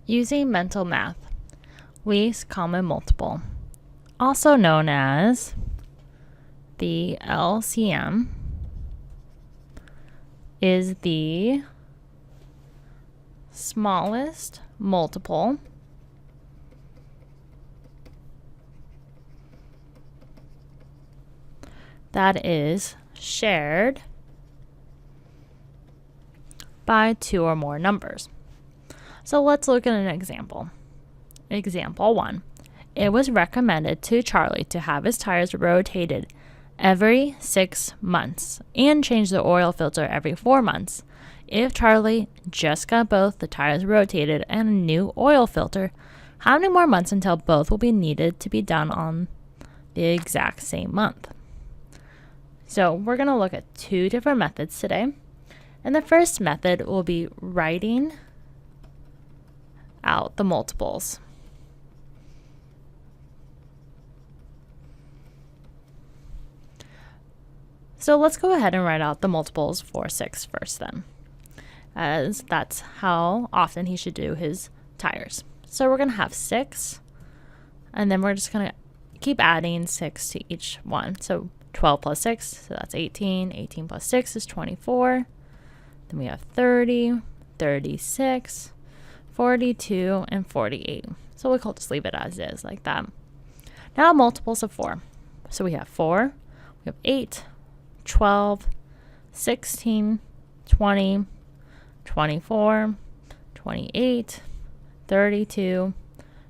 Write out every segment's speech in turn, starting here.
Using mental math, least common multiple, also known as the LCM, is the smallest multiple that is shared by two or more numbers. So let's look at an example. Example 1. It was recommended to Charlie to have his tires rotated every 6 months and change the oil filter every 4 months. If Charlie just got both the tires rotated and a new oil filter, how many more months until both will be needed to be done on the exact same month? So we're going to look at two different methods today. And the first method will be writing out the multiples. So let's go ahead and write out the multiples for 6 first then, as that's how often he should do his tires. So we're going to have 6, and then we're just going to keep adding 6 to each one. So 12 plus 6, so that's 18. 18 plus 6 is 24. Then we have 30, 36, 42, and 48. So we'll just leave it as is, like that. Now multiples of 4. So we have 4, we have 8, 12, 16, 20, 24, 28, 32,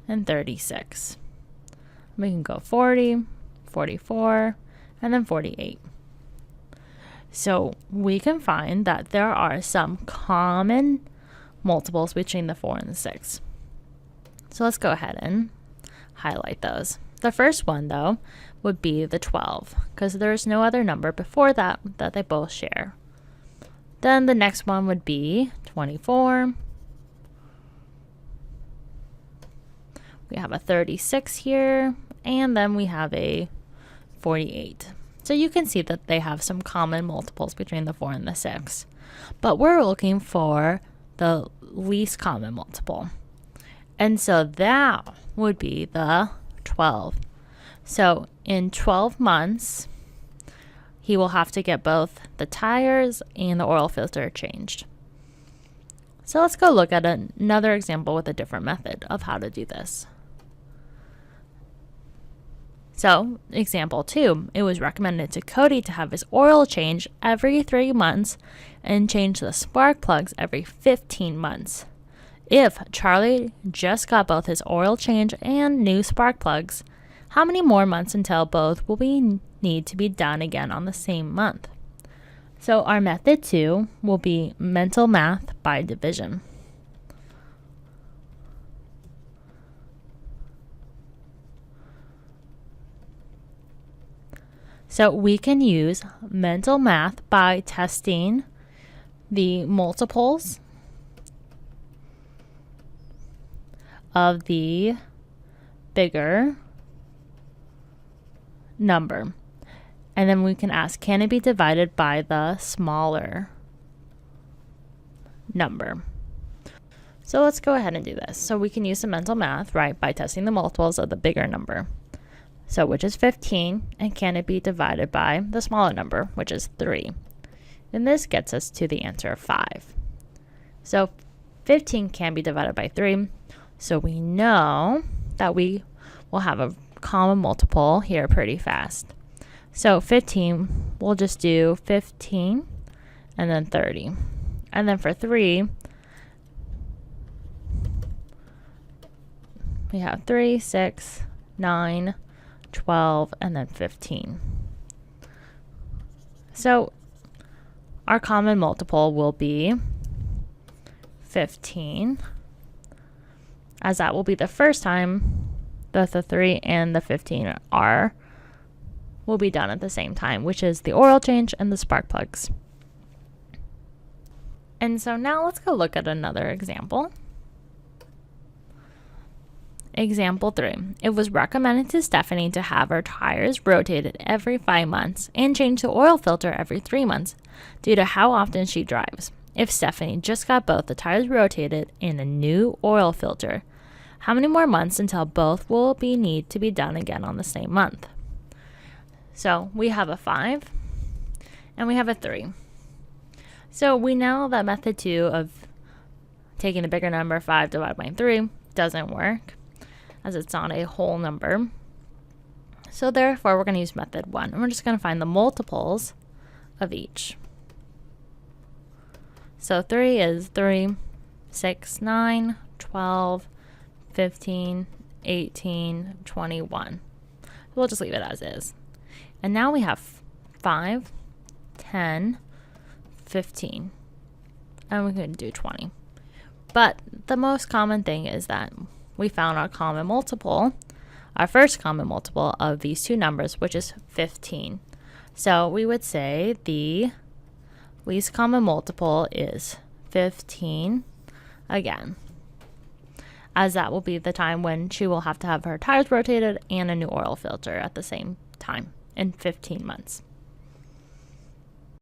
and 36. We can go 40, 44, and then 48. So we can find that there are some common multiples between the 4 and the 6. So let's go ahead and highlight those. The first one, though, would be the 12, because there's no other number before that they both share. Then the next one would be 24. We have a 36 here, and then we have a 48. So you can see that they have some common multiples between the 4 and the 6. But we're looking for the least common multiple. And so that would be the 12. So in 12 months, he will have to get both the tires and the oil filter changed. So let's go look at another example with a different method of how to do this. So, example 2, it was recommended to Cody to have his oil changed every 3 months and change the spark plugs every 15 months. If Charlie just got both his oil change and new spark plugs, how many more months until both will need to be done again on the same month? So our method 2 will be mental math by division. So we can use mental math by testing the multiples of the bigger number. And then we can ask, can it be divided by the smaller number? So let's go ahead and do this. So we can use some mental math, right, by testing the multiples of the bigger number. So which is 15, and can it be divided by the smaller number, which is 3? And this gets us to the answer of 5. So 15 can be divided by 3, so we know that we will have a common multiple here pretty fast. So 15, we'll just do 15 and then 30. And then for 3, we have 3, 6, 9, 12, and then 15. So our common multiple will be 15, as that will be the first time that the 3 and the 15 will be done at the same time, which is the oil change and the spark plugs. And so now let's go look at another example. Example 3. It was recommended to Stephanie to have her tires rotated every 5 months and change the oil filter every 3 months due to how often she drives. if Stephanie just got both the tires rotated and a new oil filter, how many more months until both will need to be done again on the same month? So we have a 5 and we have a 3. So we know that method 2 of taking the bigger number, 5 divided by 3, doesn't work as it's not a whole number. So therefore, we're going to use method 1, and we're just going to find the multiples of each. So 3 is 3, 6, 9, 12, 15, 18, 21. We'll just leave it as is. And now we have 5, 10, 15, and we can do 20. But the most common thing is that we found our common multiple, our first common multiple of these two numbers, which is 15. So we would say the least common multiple is 15 again, as that will be the time when she will have to have her tires rotated and a new oil filter at the same time in 15 months.